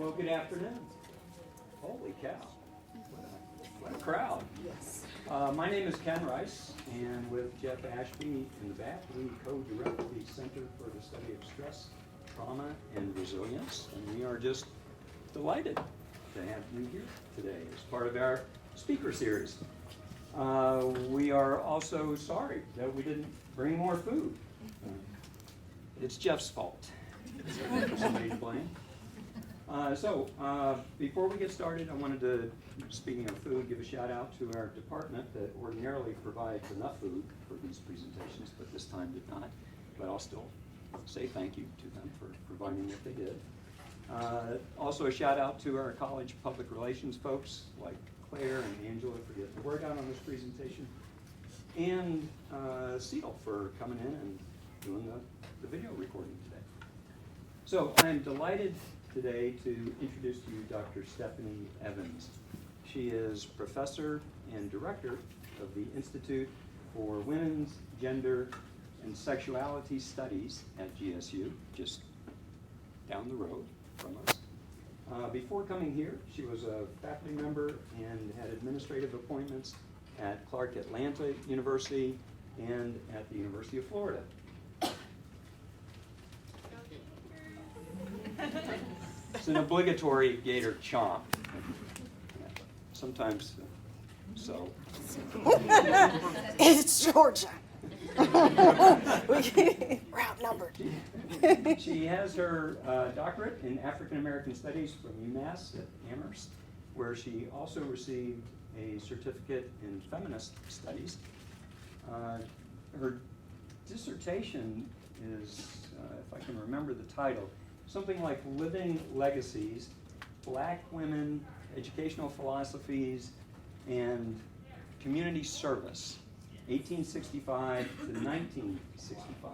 Well, good afternoon. Holy cow. What a crowd. Yes. My name is Ken Rice, and with Jeff Ashby in the back, we co-direct the Center for the Study of Stress, Trauma, and Resilience. And we are just delighted to have you here today as part of our speaker series. We are also sorry that we didn't bring more food. It's Jeff's fault. Somebody to blame. Before we get started, I wanted to, speaking of food, give a shout out to our department that ordinarily provides enough food for these presentations, but this time did not. But I'll still say thank you to them for providing what they did. Also a shout out to our college public relations folks like Claire and Angela for getting the word out on this presentation, and CETL for coming in and doing the video recording today. So I'm delighted today to introduce to you Dr. Stephanie Evans. She is professor and director of the Institute for Women's, Gender, and Sexuality Studies at GSU, just down the road from us. Before coming here, she was a faculty member and had administrative appointments at Clark Atlanta University and at the University of Florida. It's an obligatory gator chomp. Sometimes so. It's Georgia. We're outnumbered. She has her doctorate in African American Studies from UMass at Amherst, where she also received a certificate in Feminist Studies. Her dissertation is, if I can remember the title, something like Living Legacies, Black Women, Educational Philosophies, and Community Service, 1865 to 1965.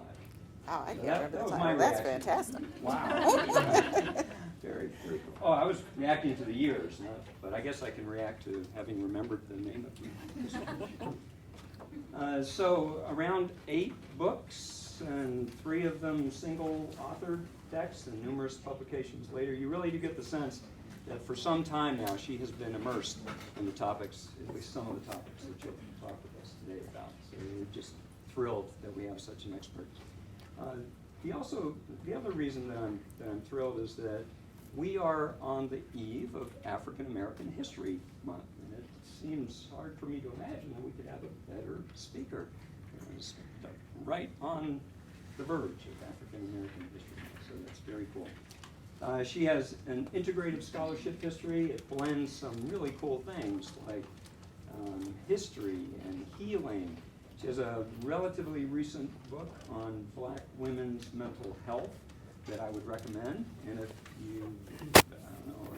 Oh, I So can't remember that the was title. my That's reaction. fantastic. Wow. Very cool. Oh, I was reacting to the years, but I guess I can react to having remembered the name of the So around 8 books, and 3 of them single-authored texts and numerous publications later, you really do get the sense that for some time now she has been immersed in the topics, at least some of the topics that you'll talk with us today about. So we're just thrilled that we have such an expert. The other reason that I'm thrilled is that we are on the eve of African American History Month, and it seems hard for me to imagine that we could have a better speaker. It's right on the verge of African American History Month, so that's very cool. She has an integrative scholarship history. It blends some really cool things like history and healing. She has a relatively recent book on Black women's mental health that I would recommend. And if you are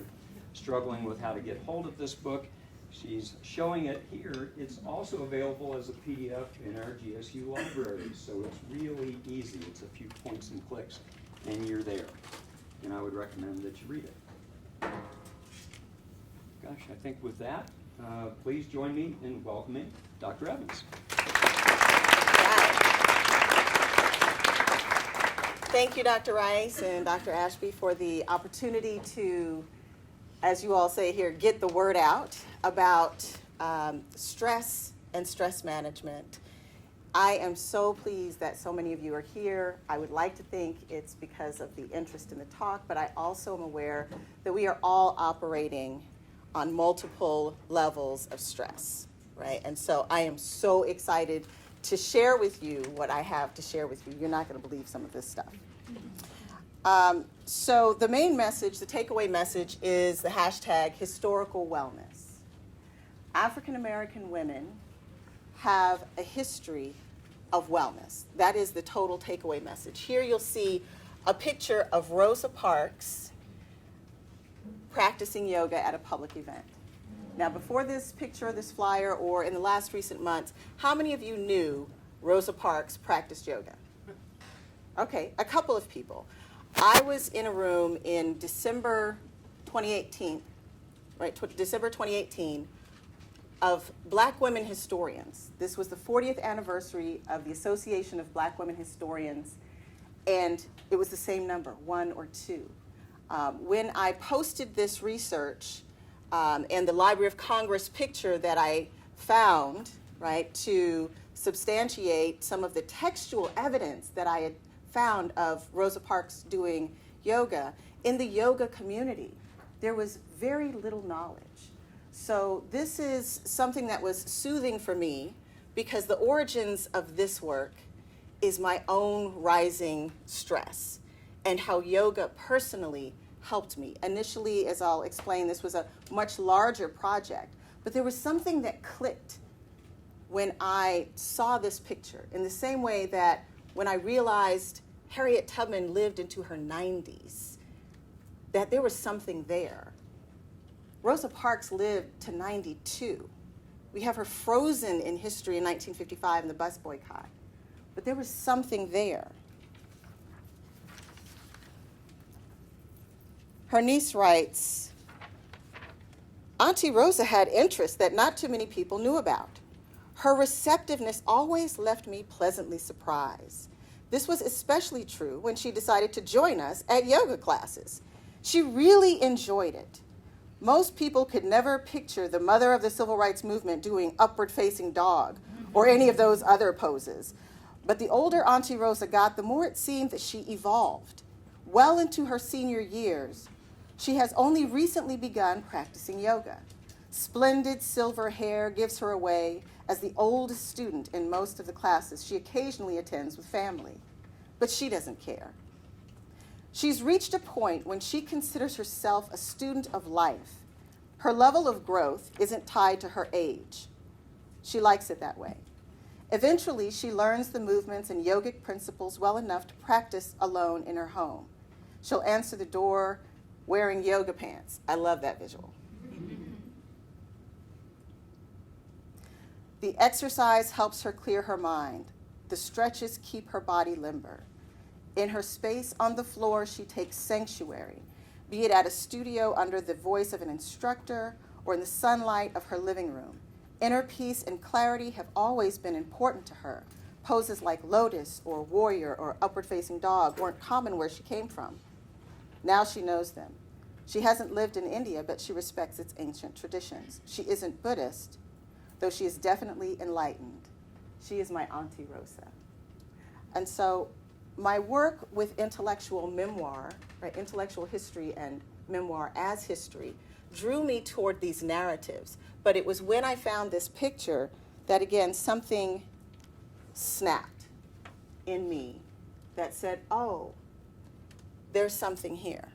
struggling with how to get hold of this book, she's showing it here. It's also available as a PDF in our GSU library, so it's really easy. It's a few points and clicks, and you're there. And I would recommend that you read it. Gosh, I think with that, please join me in welcoming Dr. Evans. Thank you, Dr. Rice and Dr. Ashby, for the opportunity to, as you all say here, get the word out about stress and stress management. I am so pleased that so many of you are here. I would like to think it's because of the interest in the talk, but I also am aware that we are all operating on multiple levels of stress, right? And so I am so excited to share with you what I have to share with you. You're not going to believe some of this stuff. So the main message, the takeaway message, is the hashtag historical wellness. African American women have a history of wellness. That is the total takeaway message. Here you'll see a picture of Rosa Parks practicing yoga at a public event. Now, before this picture, this flyer, or in the last recent months, how many of you knew Rosa Parks practiced yoga? Okay, a couple of people. I was in a room in December 2018, right, December 2018, of Black women historians. This was the 40th anniversary of the Association of Black Women Historians, and it was the same number, 1 or 2. When I posted this research and the Library of Congress picture that I found, right, to substantiate some of the textual evidence that I had found of Rosa Parks doing yoga, in the yoga community, there was very little knowledge. So this is something that was soothing for me, because the origins of this work is my own rising stress and how yoga personally helped me. Initially, as I'll explain, this was a much larger project, but there was something that clicked when I saw this picture, in the same way that when I realized Harriet Tubman lived into her 90s, that there was something there. Rosa Parks lived to 92. We have her frozen in history in 1955 in the bus boycott. But there was something there. Her niece writes, Auntie Rosa had interests that not too many people knew about. Her receptiveness always left me pleasantly surprised. This was especially true when she decided to join us at yoga classes. She really enjoyed it. Most people could never picture the mother of the civil rights movement doing upward-facing dog or any of those other poses. But the older Auntie Rosa got, the more it seemed that she evolved. Well into her senior years, she has only recently begun practicing yoga. Splendid silver hair gives her away as the oldest student in most of the classes she occasionally attends with family. But she doesn't care. She's reached a point when she considers herself a student of life. Her level of growth isn't tied to her age. She likes it that way. Eventually, she learns the movements and yogic principles well enough to practice alone in her home. She'll answer the door wearing yoga pants. I love that visual. The exercise helps her clear her mind. The stretches keep her body limber. In her space on the floor, she takes sanctuary, be it at a studio under the voice of an instructor or in the sunlight of her living room. Inner peace and clarity have always been important to her. Poses like lotus or warrior or upward-facing dog weren't common where she came from. Now she knows them. She hasn't lived in India, but she respects its ancient traditions. She isn't Buddhist, though she is definitely enlightened. She is my Auntie Rosa. And so my work with intellectual memoir, right, intellectual history and memoir as history, drew me toward these narratives. But it was when I found this picture that, again, something snapped in me that said, oh, there's something here.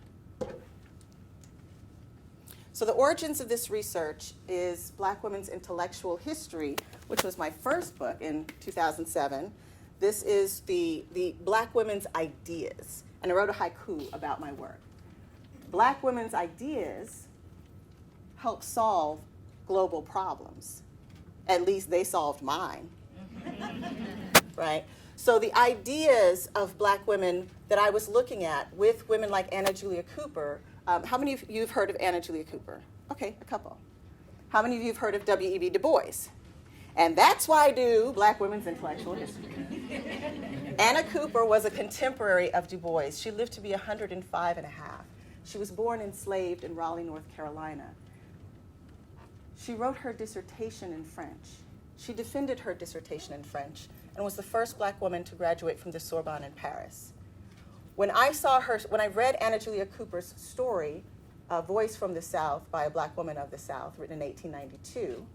So the origins of this research is Black Women's Intellectual History, which was my first book in 2007. This is the Black Women's Ideas, and I wrote a haiku about my work. Black women's ideas help solve global problems. At least they solved mine, right? So the ideas of Black women that I was looking at with women like Anna Julia Cooper. How many of you have heard of Anna Julia Cooper? Okay, a couple. How many of you have heard of W.E.B. Du Bois? And that's why I do Black Women's Intellectual History. Anna Cooper was a contemporary of Du Bois. She lived to be 105 and a half. She was born enslaved in Raleigh, North Carolina. She wrote her dissertation in French. She defended her dissertation in French and was the first Black woman to graduate from the Sorbonne in Paris. When I read Anna Julia Cooper's story, A Voice from the South by a Black Woman of the South, written in 1892,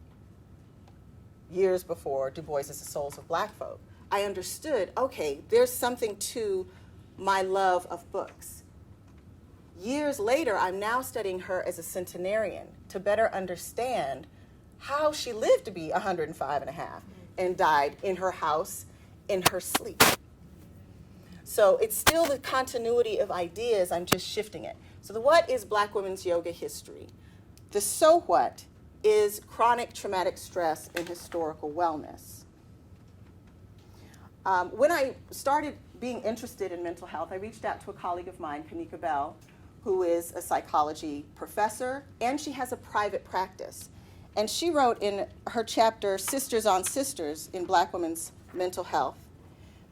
years before Du Bois' The Souls of Black Folk, I understood, okay, there's something to my love of books. Years later, I'm now studying her as a centenarian to better understand how she lived to be 105 and a half and died in her house in her sleep. So it's still the continuity of ideas, I'm just shifting it. So the what is Black women's yoga history? The so what is chronic traumatic stress and historical wellness. When I started being interested in mental health, I reached out to a colleague of mine, Kanika Bell, who is a psychology professor, and she has a private practice. And she wrote in her chapter, Sisters on Sisters in Black Women's Mental Health,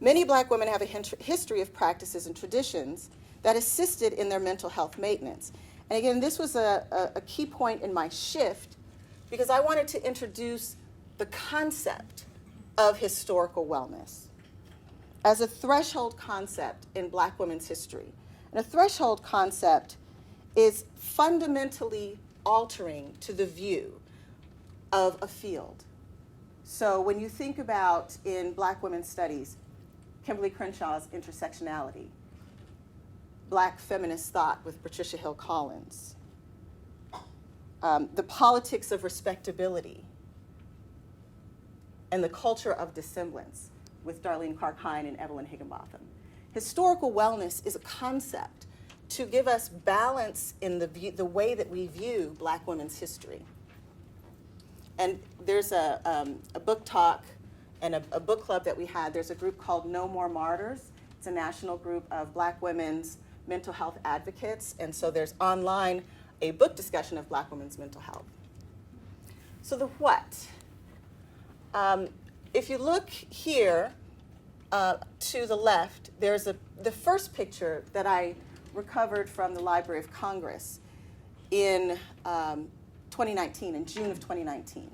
many Black women have a history of practices and traditions that assisted in their mental health maintenance. And again, this was a key point in my shift because I wanted to introduce the concept of historical wellness as a threshold concept in Black women's history. And a threshold concept is fundamentally altering to the view of a field. So when you think about in Black women's studies, Kimberly Crenshaw's intersectionality, Black feminist thought with Patricia Hill Collins, the politics of respectability, and the culture of dissemblance with Darlene Clark Hine and Evelyn Higginbotham. Historical wellness is a concept to give us balance in the way that we view Black women's history. And there's a book talk and a book club that we had. There's a group called No More Martyrs. It's a national group of Black women's mental health advocates. And so there's online a book discussion of Black women's mental health. So the what? If you look here to the left, there's the first picture that I recovered from the Library of Congress in 2019, in June of 2019,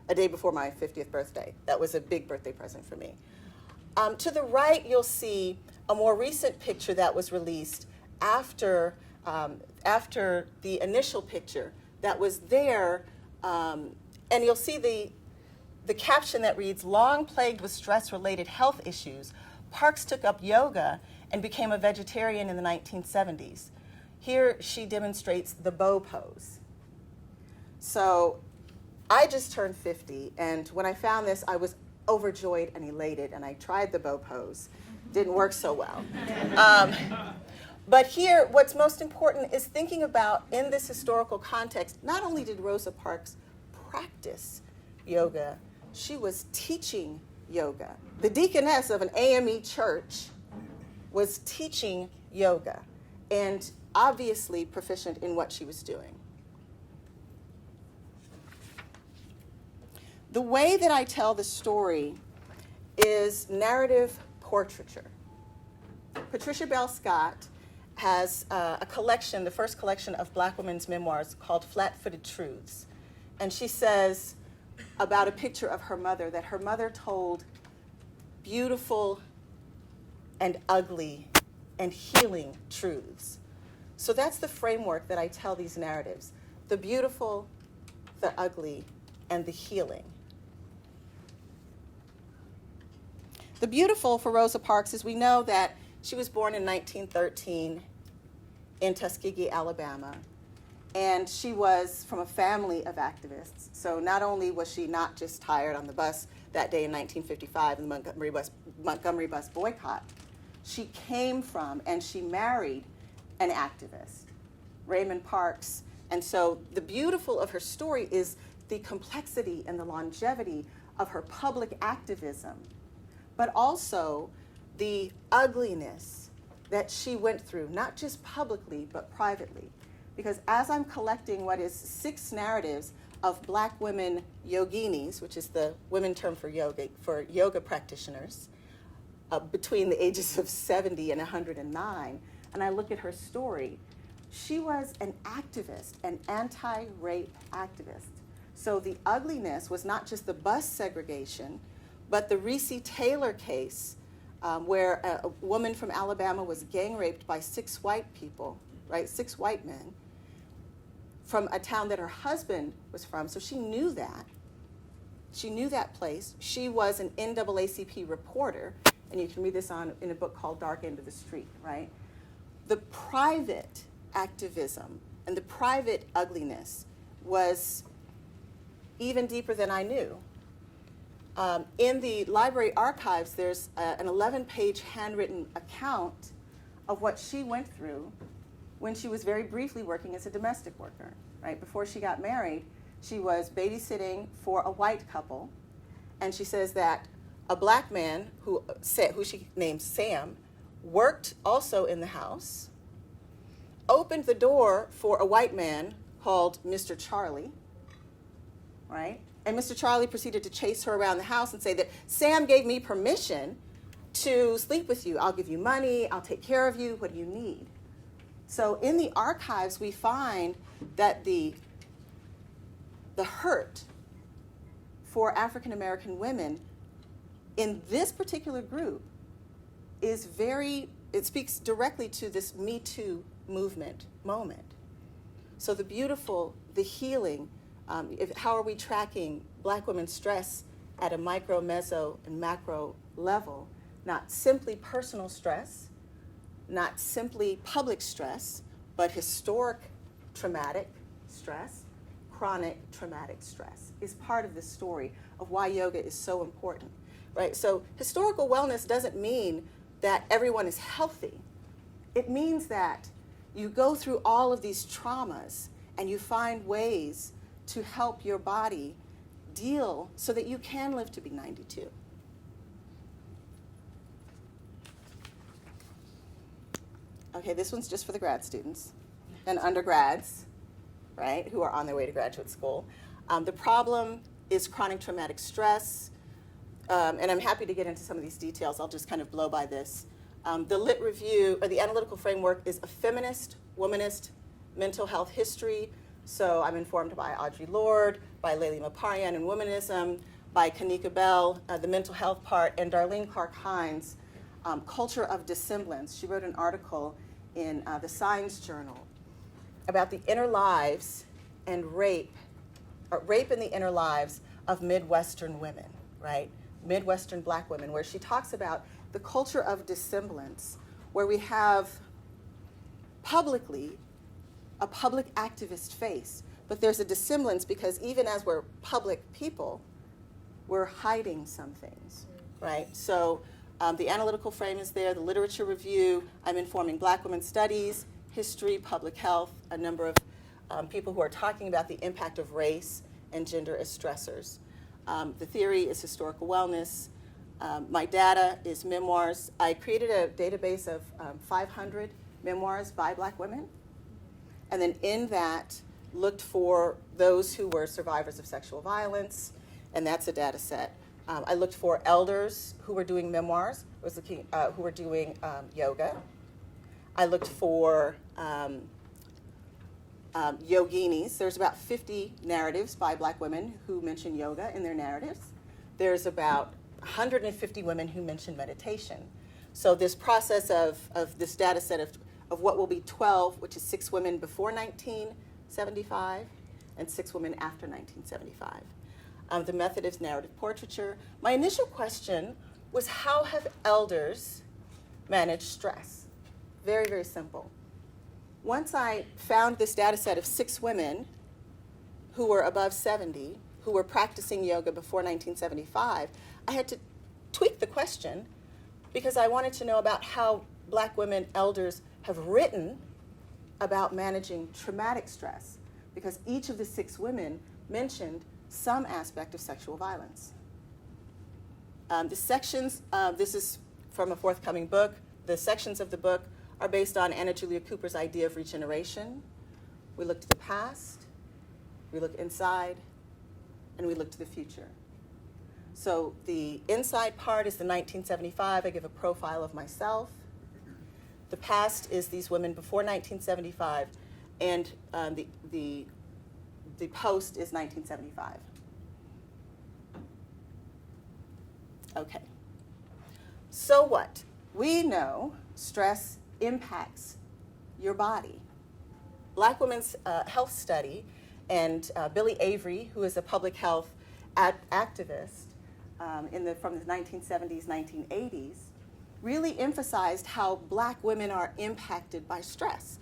a day before my 50th birthday. That was a big birthday present for me. To the right, you'll see a more recent picture that was released after the initial picture that was there, and you'll see the caption that reads, "Long plagued with stress-related health issues, Parks took up yoga and became a vegetarian in the 1970s. Here she demonstrates the bow pose." So I just turned 50, and when I found this, I was overjoyed and elated, and I tried the bow pose. Didn't work so well. But here, what's most important is thinking about, in this historical context, not only did Rosa Parks practice yoga, she was teaching yoga. The deaconess of an AME church was teaching yoga and obviously proficient in what she was doing. The way that I tell the story is narrative portraiture. Patricia Bell Scott has a collection, the first collection of Black women's memoirs called Flat-Footed Truths. And she says about a picture of her mother that her mother told beautiful and ugly and healing truths. So that's the framework that I tell these narratives: the beautiful, the ugly, and the healing. The beautiful for Rosa Parks is we know that she was born in 1913 in Tuskegee, Alabama, and she was from a family of activists. So not only was she not just tired on the bus that day in 1955 in the Montgomery bus boycott, she came from and she married an activist, Raymond Parks. And so the beautiful of her story is the complexity and the longevity of her public activism, but also the ugliness that she went through, not just publicly, but privately. Because as I'm collecting what is 6 narratives of Black women yoginis, which is the women term for yoga practitioners, between the ages of 70 and 109, and I look at her story, she was an activist, an anti-rape activist. So the ugliness was not just the bus segregation, but the Reese Taylor case, where a woman from Alabama was gang raped by 6 white people, right, 6 white men, from a town that her husband was from. So she knew that. She knew that place. She was an NAACP reporter, and you can read this in a book called Dark End of the Street, right? The private activism and the private ugliness was even deeper than I knew. In the library archives, there's an 11-page handwritten account of what she went through when she was very briefly working as a domestic worker, right? Before she got married, she was babysitting for a white couple, and she says that a Black man who she named Sam worked also in the house, opened the door for a white man called Mr. Charlie, right? And Mr. Charlie proceeded to chase her around the house and say that Sam gave me permission to sleep with you. I'll give you money, I'll take care of you, what do you need? So in the archives, we find that the hurt for African American women in this particular group is it speaks directly to this Me Too movement moment. So the healing, how are we tracking Black women's stress at a micro, meso, and macro level? Not simply personal stress, not simply public stress, but historic traumatic stress, chronic traumatic stress is part of this story of why yoga is so important, right? So historical wellness doesn't mean that everyone is healthy. It means that you go through all of these traumas and you find ways to help your body deal so that you can live to be 92. Okay, this one's just for the grad students and undergrads, right, who are on their way to graduate school. The problem is chronic traumatic stress, and I'm happy to get into some of these details. I'll just kind of blow by this. The Lit Review, or the analytical framework, is a feminist, womanist mental health history. So I'm informed by Audre Lorde, by Layli Maparian in Womanism, by Kanika Bell, the mental health part, and Darlene Clark-Hines, Culture of Dissemblance. She wrote an article in the Science Journal about the inner lives and rape in the inner lives of Midwestern women, right? Midwestern Black women, where she talks about the culture of dissemblance, where we have publicly a public activist face, but there's a dissemblance because even as we're public people, we're hiding some things, right? So the analytical frame is there, the literature review, I'm informing Black women's studies, history, public health, a number of people who are talking about the impact of race and gender as stressors. The theory is historical wellness. My data is memoirs. I created a database of 500 memoirs by Black women, and then in that looked for those who were survivors of sexual violence, and that's a data set. I looked for elders who were doing memoirs, who were doing yoga. I looked for yoginis. There's about 50 narratives by Black women who mention yoga in their narratives. There's about 150 women who mention meditation. So this process of this data set of what will be 12, which is 6 women before 1975 and 6 women after 1975. The method is narrative portraiture. My initial question was, how have elders managed stress? Very, very simple. Once I found this data set of 6 women who were above 70, who were practicing yoga before 1975, I had to tweak the question because I wanted to know about how Black women elders have written about managing traumatic stress, because each of the 6 women mentioned some aspect of sexual violence. The sections, this is from a forthcoming book. The sections of the book are based on Anna Julia Cooper's idea of regeneration. We look to the past, we look inside, and we look to the future. So the inside part is the 1975. I give a profile of myself. The past is these women before 1975, and the post is 1975. Okay. So what? We know stress impacts your body. Black Women's Health Study and Billy Avery, who is a public health activist from the 1970s, 1980s, really emphasized how Black women are impacted by stress.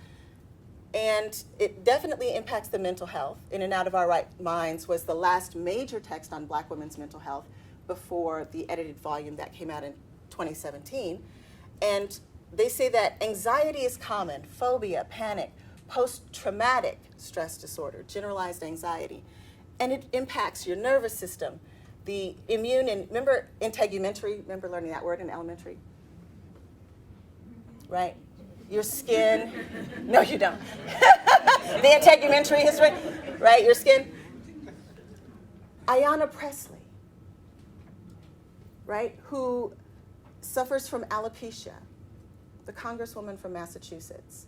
And it definitely impacts the mental health. In and Out of Our Right Minds was the last major text on Black women's mental health before the edited volume that came out in 2017. And they say that anxiety is common, phobia, panic, post-traumatic stress disorder, generalized anxiety. And it impacts your nervous system, the immune, and remember integumentary, remember learning that word in elementary? Right? Your skin, no you don't. The integumentary history, right, your skin. Ayanna Pressley, right, who suffers from alopecia. The congresswoman from Massachusetts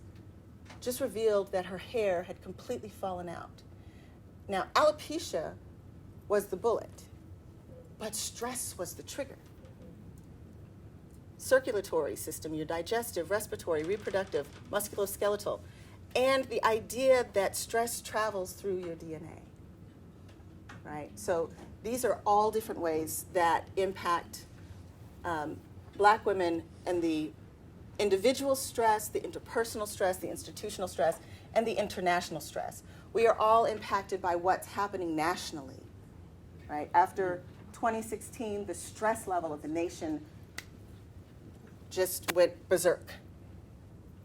just revealed that her hair had completely fallen out. Now, alopecia was the bullet, but stress was the trigger. Circulatory system, your digestive, respiratory, reproductive, musculoskeletal, and the idea that stress travels through your DNA, right? So these are all different ways that impact Black women and the individual stress, the interpersonal stress, the institutional stress, and the international stress. We are all impacted by what's happening nationally, right? After 2016, the stress level of the nation just went berserk,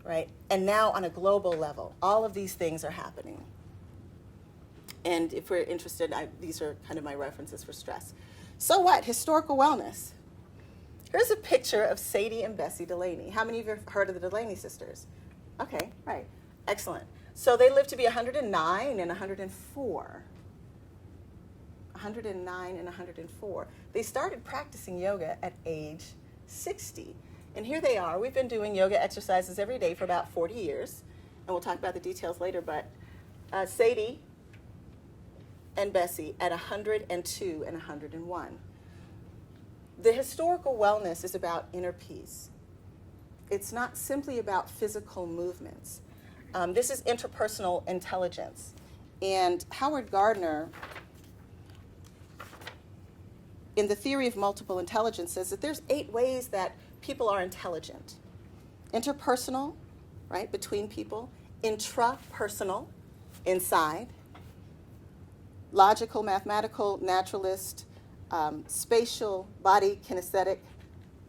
right? And now on a global level, all of these things are happening. And if we're interested, these are kind of my references for stress. So what? Historical wellness. Here's a picture of Sadie and Bessie Delaney. How many of you have heard of the Delaney sisters? Okay, right. Excellent. So they lived to be 109 and 104. 109 and 104. They started practicing yoga at age 60. And here they are. We've been doing yoga exercises every day for about 40 years. And we'll talk about the details later. But Sadie and Bessie at 102 and 101. The historical wellness is about inner peace. It's not simply about physical movements. This is interpersonal intelligence. And Howard Gardner, in the theory of multiple intelligence, says that there's 8 ways that people are intelligent. Interpersonal, right, between people. Intrapersonal, inside. Logical, mathematical, naturalist, spatial, body, kinesthetic,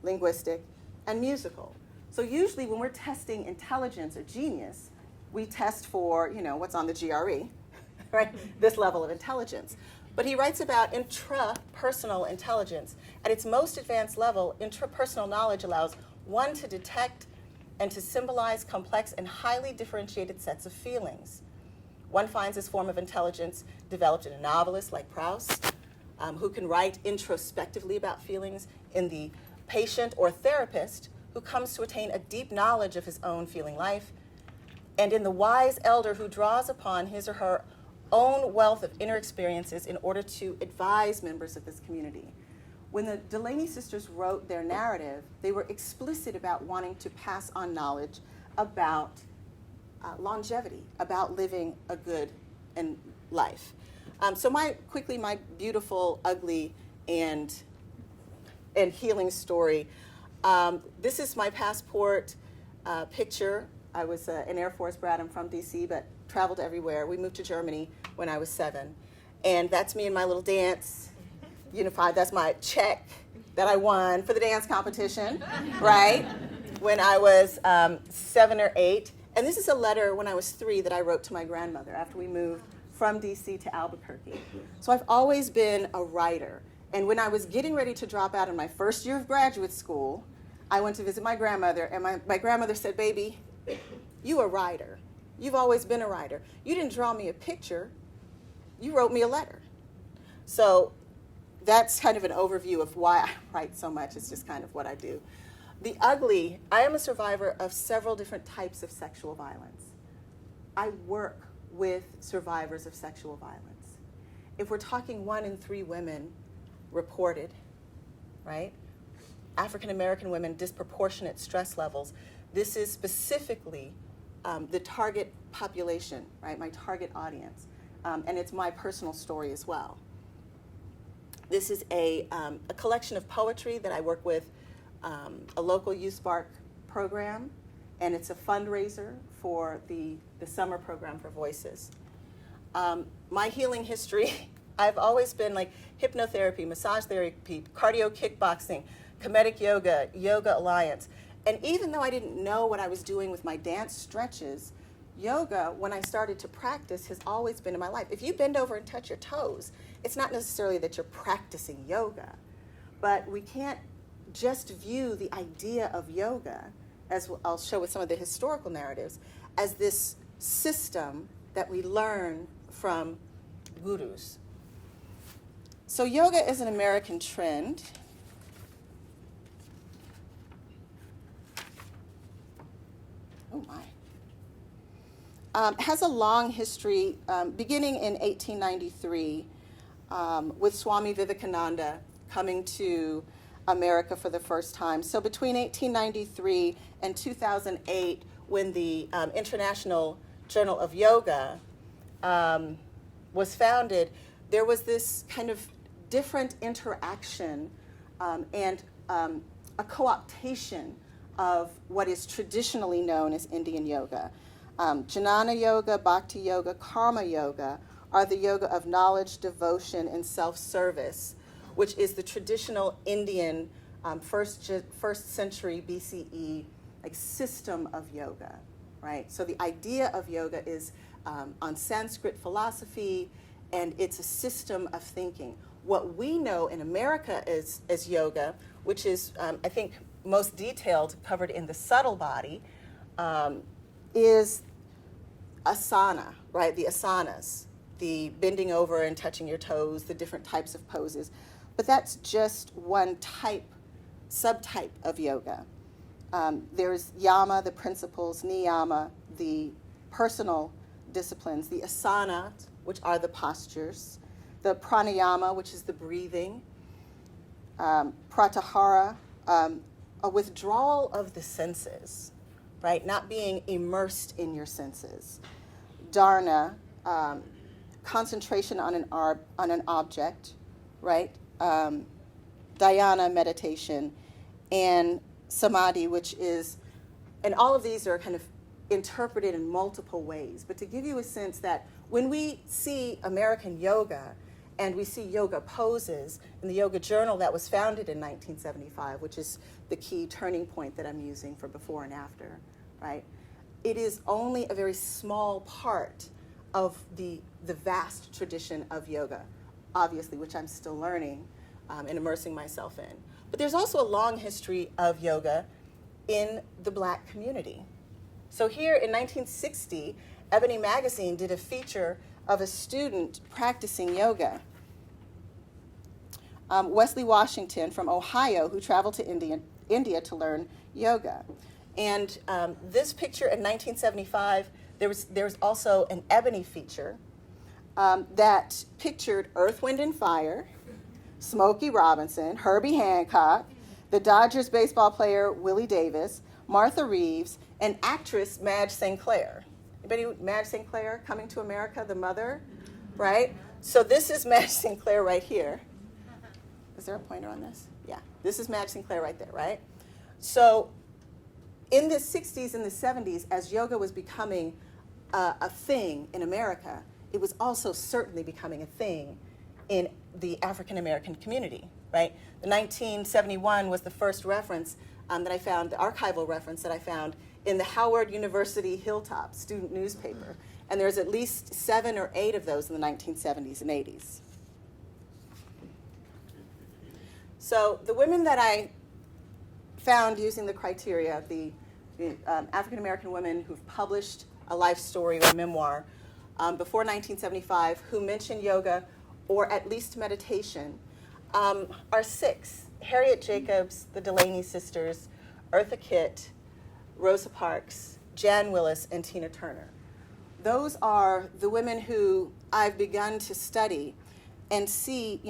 linguistic, and musical. So usually when we're testing intelligence or genius, we test for, what's on the GRE, right? This level of intelligence. But he writes about intrapersonal intelligence. At its most advanced level, intrapersonal knowledge allows one to detect and to symbolize complex and highly differentiated sets of feelings. One finds this form of intelligence developed in a novelist like Proust, who can write introspectively about feelings, in the patient or therapist who comes to attain a deep knowledge of his own feeling life, and in the wise elder who draws upon his or her own wealth of inner experiences in order to advise members of this community. When the Delaney sisters wrote their narrative, they were explicit about wanting to pass on knowledge about longevity, about living a good life. So my beautiful, ugly, and healing story. This is my passport picture. I was an Air Force brat. I'm from DC, but traveled everywhere. We moved to Germany when I was 7. And that's me in my little dance, unified. That's my check that I won for the dance competition, right? When I was 7 or 8. And this is a letter when I was 3 that I wrote to my grandmother after we moved from DC to Albuquerque. So I've always been a writer. And when I was getting ready to drop out in my first year of graduate school, I went to visit my grandmother, and my grandmother said, "Baby, you a writer. You've always been a writer. You didn't draw me a picture. You wrote me a letter." So that's kind of an overview of why I write so much. It's just kind of what I do. The ugly, I am a survivor of several different types of sexual violence. I work with survivors of sexual violence. If we're talking 1 in 3 women reported, right? African American women, disproportionate stress levels. This is specifically the target population, right? My target audience. And it's my personal story as well. This is a collection of poetry that I work with a local Youth Spark program, and it's a fundraiser for the summer program for Voices. My healing history, I've always been like hypnotherapy, massage therapy, cardio kickboxing, comedic yoga, Yoga Alliance. And even though I didn't know what I was doing with my dance stretches, yoga, when I started to practice, has always been in my life. If you bend over and touch your toes, it's not necessarily that you're practicing yoga, but we can't just view the idea of yoga, as I'll show with some of the historical narratives, as this system that we learn from gurus. So yoga is an American trend. has a long history, beginning in 1893 with Swami Vivekananda coming to America for the first time. So between 1893 and 2008, when the International Journal of Yoga was founded, there was this kind of different interaction and a co-optation of what is traditionally known as Indian yoga. Jnana yoga, bhakti yoga, karma yoga are the yoga of knowledge, devotion, and self-service, which is the traditional Indian first century BCE like system of yoga, right? So the idea of yoga is on Sanskrit philosophy, and it's a system of thinking. What we know in America as yoga, which is, I think, most detailed, covered in the subtle body, is asana, right? The asanas, the bending over and touching your toes, the different types of poses. But that's just one subtype of yoga. There's yama, the principles, niyama, the personal disciplines, the asana, which are the postures, the pranayama, which is the breathing, pratyahara, a withdrawal of the senses, right? Not being immersed in your senses. Dharana, concentration on an object, right? Dhyana, meditation, and samadhi, which is, and all of these are kind of interpreted in multiple ways. But to give you a sense that when we see American yoga and we see yoga poses in the Yoga Journal that was founded in 1975, which is the key turning point that I'm using for before and after, right? It is only a very small part of the vast tradition of yoga, obviously, which I'm still learning and immersing myself in. But there's also a long history of yoga in the Black community. So here in 1960, Ebony Magazine did a feature of a student practicing yoga. Wesley Washington from Ohio, who traveled to India to learn yoga. And this picture in 1975, there was also an Ebony feature that pictured Earth, Wind, and Fire, Smokey Robinson, Herbie Hancock, the Dodgers baseball player Willie Davis, Martha Reeves, and actress Madge St. Clair. Anybody, Madge St. Clair, Coming to America, the mother, right? So this is Madge St. Clair right here. Is there a pointer on this? Yeah, this is Madge St. Clair right there, right? So in the 60s and the 70s, as yoga was becoming a thing in America, it was also certainly becoming a thing in the African American community, right? The 1971 was the first reference that I found, the archival reference that I found in the Howard University Hilltop student newspaper. And there's at least 7 or 8 of those in the 1970s and 80s. So the women that I found using the criteria, the African American women who've published a life story or memoir before 1975 who mention yoga or at least meditation are 6. Harriet Jacobs, the Delaney sisters, Eartha Kitt, Rosa Parks, Jan Willis, and Tina Turner. Those are the women who I've begun to study and see,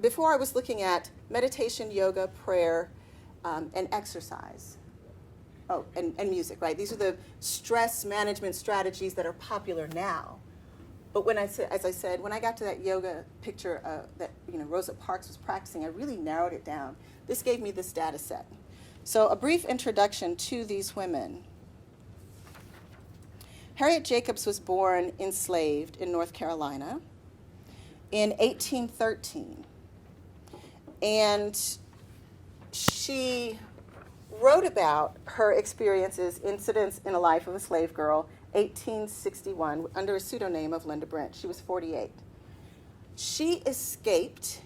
before I was looking at meditation, yoga, prayer, and exercise. Oh, and music, right? These are the stress management strategies that are popular now. But when as I said, when I got to that yoga picture that Rosa Parks was practicing, I really narrowed it down. This gave me this data set. So a brief introduction to these women. Harriet Jacobs was born enslaved in North Carolina in 1813. And she wrote about her experiences, incidents in a life of a slave girl, 1861, under a pseudonym of Linda Brent. She was 48. She escaped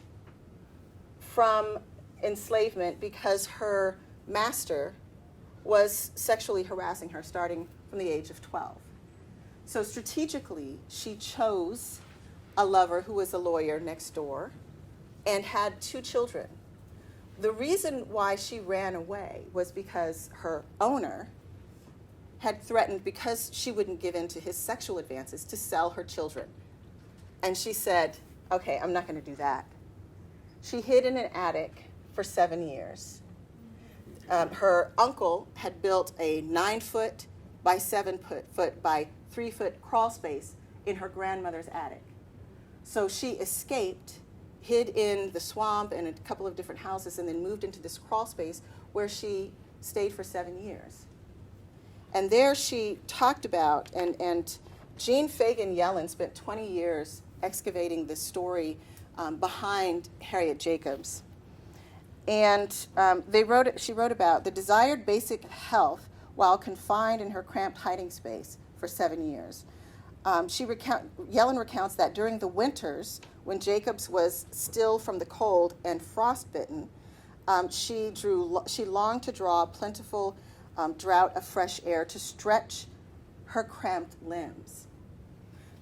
from enslavement because her master was sexually harassing her starting from the age of 12. So strategically, she chose a lover who was a lawyer next door and had 2 children. The reason why she ran away was because her owner had threatened, because she wouldn't give in to his sexual advances, to sell her children. And she said, okay, I'm not going to do that. She hid in an attic for 7 years. Her uncle had built a 9-foot by 7-foot by 3-foot crawl space in her grandmother's attic. So she escaped, hid in the swamp and a couple of different houses, and then moved into this crawl space where she stayed for 7 years. And there she talked about, and Jean Fagan Yellen spent 20 years excavating the story behind Harriet Jacobs. And she wrote about the desired basic health while confined in her cramped hiding space for 7 years. Yellen recounts that during the winters, when Jacobs was still from the cold and frostbitten, she longed to draw a plentiful draught of fresh air to stretch her cramped limbs.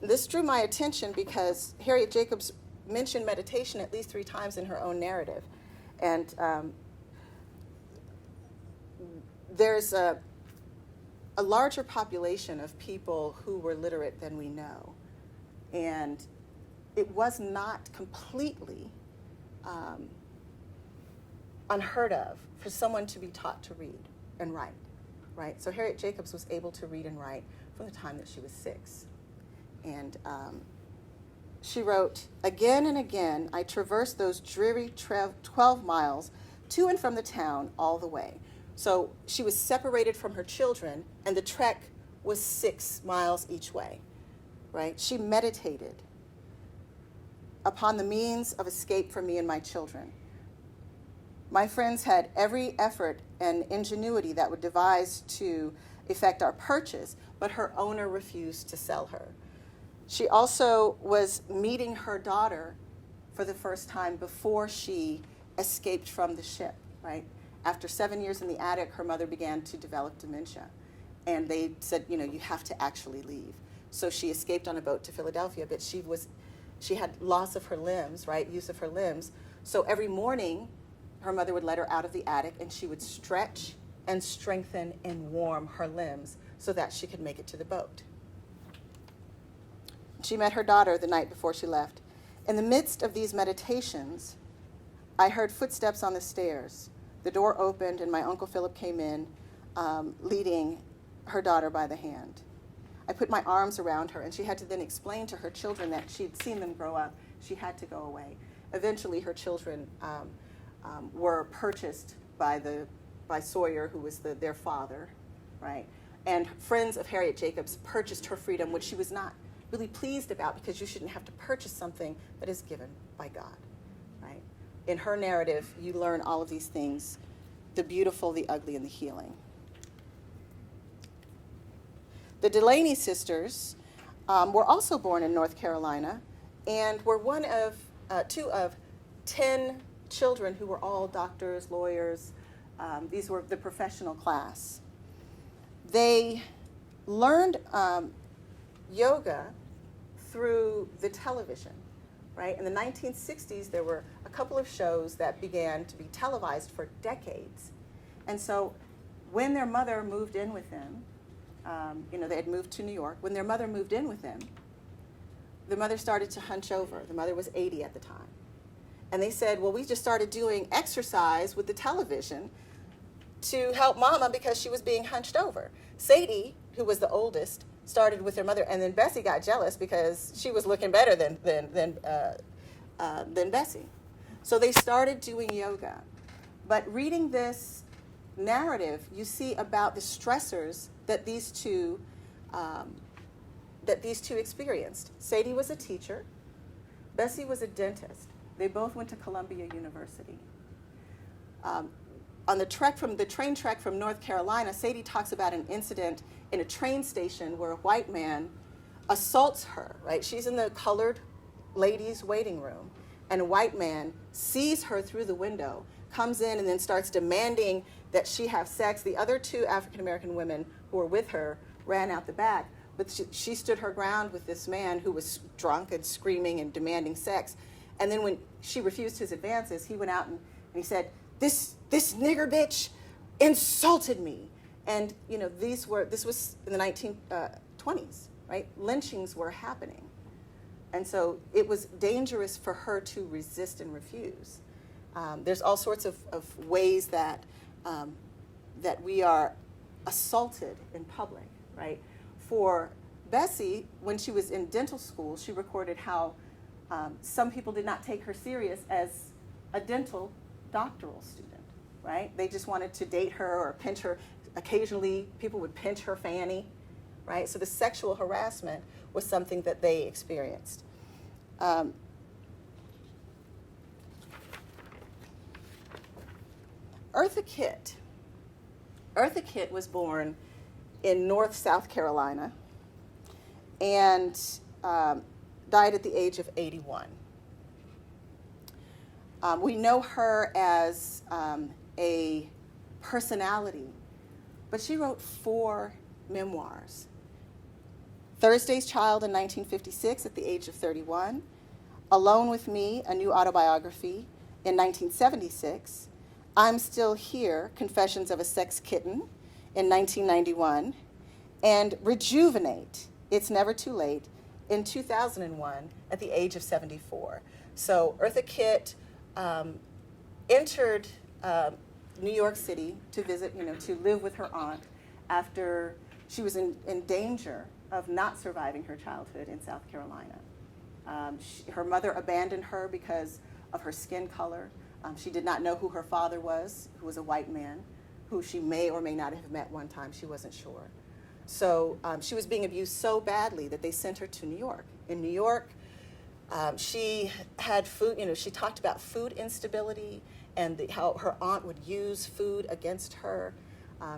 This drew my attention because Harriet Jacobs mentioned meditation at least 3 times in her own narrative. And there's a larger population of people who were literate than we know. And it was not completely unheard of for someone to be taught to read and write, right? So Harriet Jacobs was able to read and write from the time that she was 6. And she wrote, again and again, I traversed those dreary 12 miles to and from the town all the way. So she was separated from her children, and the trek was 6 miles each way, right? She meditated upon the means of escape for me and my children. My friends had every effort and ingenuity that would devise to effect our purchase, but her owner refused to sell her. She also was meeting her daughter for the first time before she escaped from the ship, right? After 7 years in the attic, her mother began to develop dementia. And they said, you have to actually leave. So she escaped on a boat to Philadelphia, but she had loss of her limbs, right? Use of her limbs. So every morning, her mother would let her out of the attic, and she would stretch and strengthen and warm her limbs so that she could make it to the boat. She met her daughter the night before she left. In the midst of these meditations, I heard footsteps on the stairs. The door opened, and my Uncle Philip came in, leading her daughter by the hand. I put my arms around her, and she had to then explain to her children that she'd seen them grow up. She had to go away. Eventually, her children were purchased by Sawyer, who was their father, right? And friends of Harriet Jacobs purchased her freedom, which she was not really pleased about, because you shouldn't have to purchase something that is given by God, right? In her narrative, you learn all of these things, the beautiful, the ugly, and the healing. The Delaney sisters were also born in North Carolina and were one of 2 of 10 children who were all doctors, lawyers. These were the professional class. They learned yoga through the television, right? In the 1960s, there were a couple of shows that began to be televised for decades. And so when their mother moved in with them, they had moved to New York. When their mother moved in with them, the mother started to hunch over. The mother was 80 at the time. And they said, well, we just started doing exercise with the television to help Mama because she was being hunched over. Sadie, who was the oldest, started with her mother, and then Bessie got jealous because she was looking better than Bessie. So they started doing yoga. But reading this narrative, you see about the stressors that these two experienced. Sadie was a teacher. Bessie was a dentist. They both went to Columbia University. On the train trek from North Carolina, Sadie talks about an incident in a train station where a white man assaults her, right? She's in the colored ladies' waiting room, and a white man sees her through the window, comes in, and then starts demanding that she have sex. The other 2 African-American women who were with her ran out the back, but she stood her ground with this man who was drunk and screaming and demanding sex. And then when she refused his advances, he went out and he said, this nigger bitch insulted me. And this was in the 1920s, right? Lynchings were happening. And so it was dangerous for her to resist and refuse. There's all sorts of ways that we are assaulted in public, right? For Bessie, when she was in dental school, she recorded how some people did not take her serious as a dental doctoral student, right? They just wanted to date her or pinch her. Occasionally, people would pinch her fanny, right? So the sexual harassment was something that they experienced. Eartha Kitt. Eartha Kitt was born in North South Carolina and died at the age of 81. We know her as a personality, but she wrote 4 memoirs. Thursday's Child in 1956 at the age of 31, Alone with Me, a new autobiography in 1976, I'm Still Here, Confessions of a Sex Kitten in 1991, and Rejuvenate, It's Never Too Late in 2001 at the age of 74. So Eartha Kitt entered New York City to visit, to live with her aunt after she was in danger of not surviving her childhood in South Carolina. Her mother abandoned her because of her skin color. She did not know who her father was, who was a white man, who she may or may not have met one time. She wasn't sure. So she was being abused so badly that they sent her to New York. In New York, she had food, she talked about food instability and how her aunt would use food against her.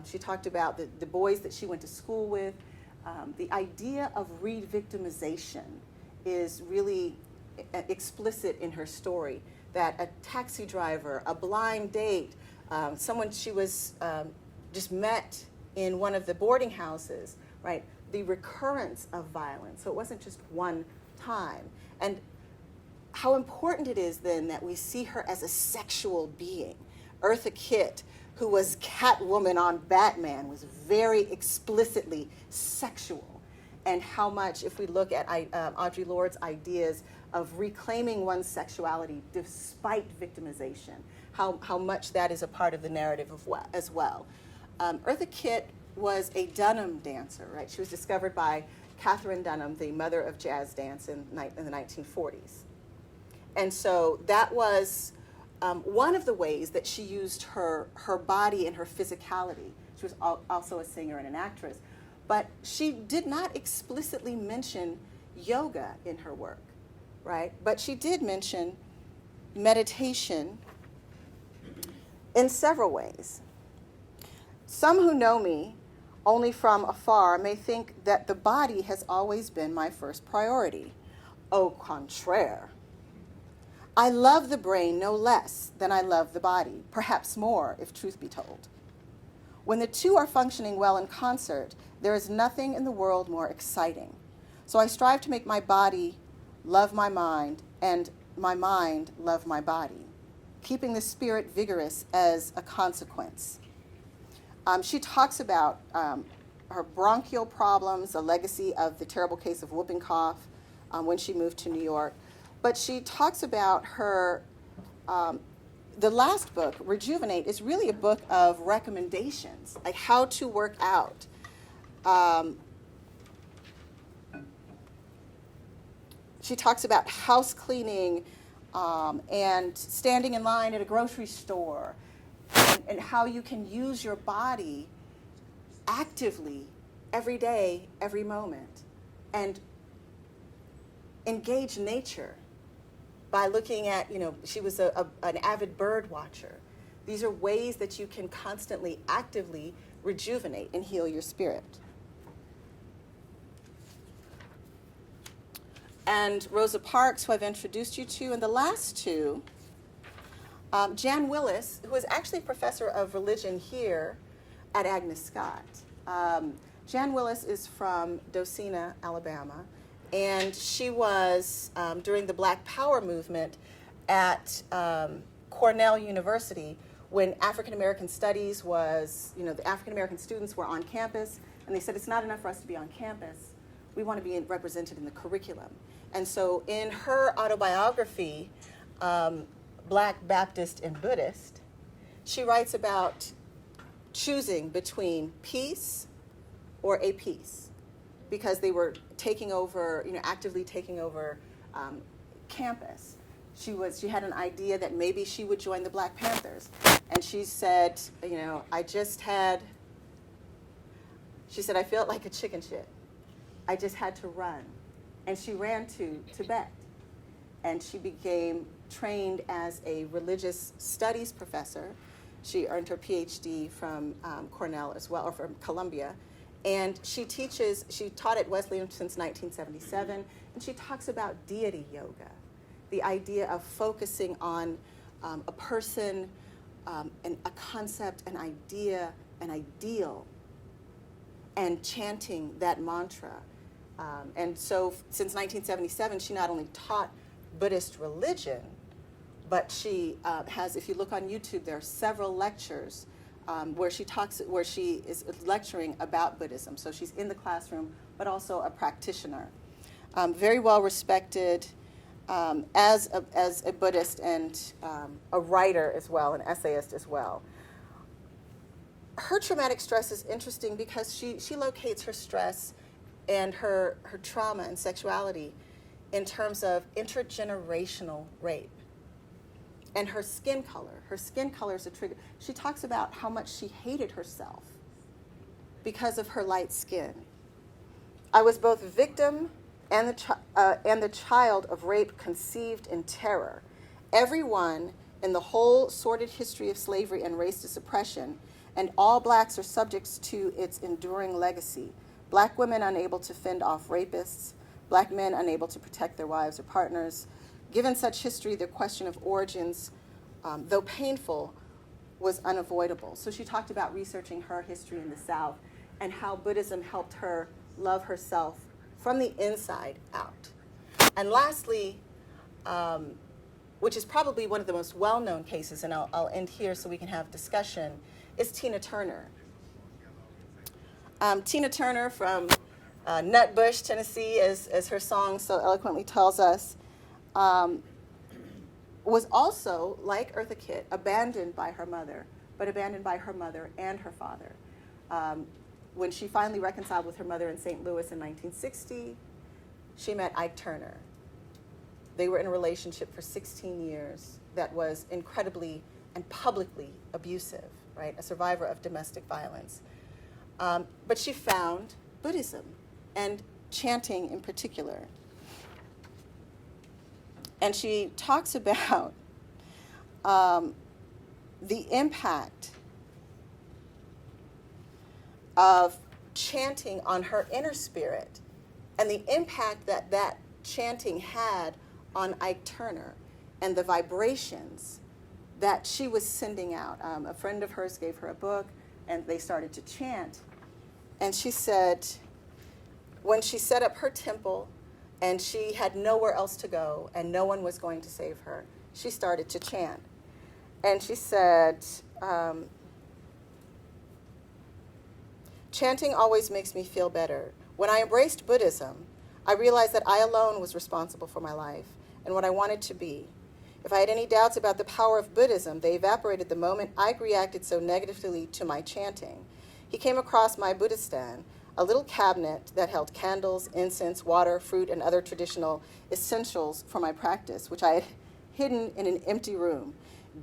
She talked about the boys that she went to school with. The idea of re-victimization is really explicit in her story, that a taxi driver, a blind date, someone she was just met in one of the boarding houses, right? The recurrence of violence. So it wasn't just one time. And how important it is then that we see her as a sexual being. Eartha Kitt, who was Catwoman on Batman, was very explicitly sexual. And how much, if we look at Audre Lorde's ideas of reclaiming one's sexuality despite victimization, how much that is a part of the narrative as well. Eartha Kitt was a Dunham dancer, right? She was discovered by Catherine Dunham, the mother of jazz dance in the 1940s. And so that was one of the ways that she used her body and her physicality. She was also a singer and an actress. But she did not explicitly mention yoga in her work, right? But she did mention meditation in several ways. Some who know me only from afar may think that the body has always been my first priority. Au contraire. I love the brain no less than I love the body, perhaps more, if truth be told. When the two are functioning well in concert, there is nothing in the world more exciting. So I strive to make my body love my mind and my mind love my body, keeping the spirit vigorous as a consequence. She talks about her bronchial problems, a legacy of the terrible case of whooping cough when she moved to New York. But she talks about her, the last book, Rejuvenate, is really a book of recommendations, like how to work out. She talks about house cleaning and standing in line at a grocery store, and how you can use your body actively every day, every moment, and engage nature by looking at, she was an avid bird watcher. These are ways that you can constantly, actively rejuvenate and heal your spirit. And Rosa Parks, who I've introduced you to, and the last two, Jan Willis, who is actually a professor of religion here at Agnes Scott. Jan Willis is from Docena, Alabama, and she was, during the Black Power movement at Cornell University, when African American studies was, the African American students were on campus, and they said it's not enough for us to be on campus. We want to be represented in the curriculum. And so in her autobiography, Black, Baptist, and Buddhist, she writes about choosing between peace or a peace, because they were taking over, actively taking over campus. She had an idea that maybe she would join the Black Panthers. And she said, I felt like a chicken shit. I just had to run. And she ran to Tibet. And she became trained as a religious studies professor. She earned her PhD from Cornell as well, or from Columbia. And she taught at Wesleyan since 1977, and she talks about deity yoga, the idea of focusing on a person, and a concept, an idea, an ideal, and chanting that mantra. And so since 1977, she not only taught Buddhist religion, but she has, if you look on YouTube, there are several lectures where she is lecturing about Buddhism. So she's in the classroom, but also a practitioner. Very well respected as a Buddhist and a writer as well, an essayist as well. Her traumatic stress is interesting because she locates her stress and her trauma and sexuality in terms of intergenerational rape. And her skin color is a trigger. She talks about how much she hated herself because of her light skin. I was both victim and the child of rape conceived in terror. Everyone in the whole sordid history of slavery and racist oppression, and all blacks are subjects to its enduring legacy. Black women unable to fend off rapists, black men unable to protect their wives or partners. Given such history, the question of origins, though painful, was unavoidable. So she talked about researching her history in the South and how Buddhism helped her love herself from the inside out. And lastly, which is probably one of the most well-known cases, and I'll end here so we can have discussion, is Tina Turner. Tina Turner from Nutbush, Tennessee, as her song so eloquently tells us, was also, like Eartha Kitt, abandoned by her mother, but abandoned by her mother and her father. When she finally reconciled with her mother in St. Louis in 1960, she met Ike Turner. They were in a relationship for 16 years that was incredibly and publicly abusive, right? A survivor of domestic violence. But she found Buddhism, and chanting in particular. And she talks about the impact of chanting on her inner spirit and the impact that chanting had on Ike Turner and the vibrations that she was sending out. A friend of hers gave her a book, and they started to chant. And she said, when she set up her temple and she had nowhere else to go and no one was going to save her, she started to chant. And she said, chanting always makes me feel better. When I embraced Buddhism, I realized that I alone was responsible for my life and what I wanted to be. If I had any doubts about the power of Buddhism, they evaporated the moment Ike reacted so negatively to my chanting. He came across my Buddhistan, a little cabinet that held candles, incense, water, fruit, and other traditional essentials for my practice, which I had hidden in an empty room.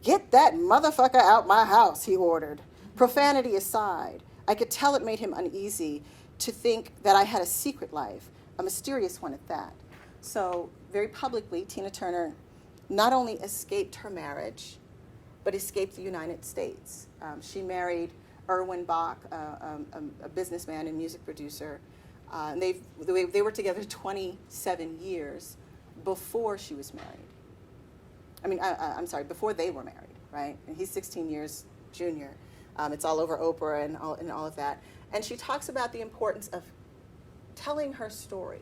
"Get that motherfucker out my house," he ordered. Profanity aside, I could tell it made him uneasy to think that I had a secret life, a mysterious one at that. So very publicly, Tina Turner not only escaped her marriage, but escaped the United States. She married Erwin Bach, a businessman and music producer. And they were together 27 years before she was married. I'm sorry, before they were married, right? And he's 16 years junior. It's all over Oprah and all of that. And she talks about the importance of telling her story,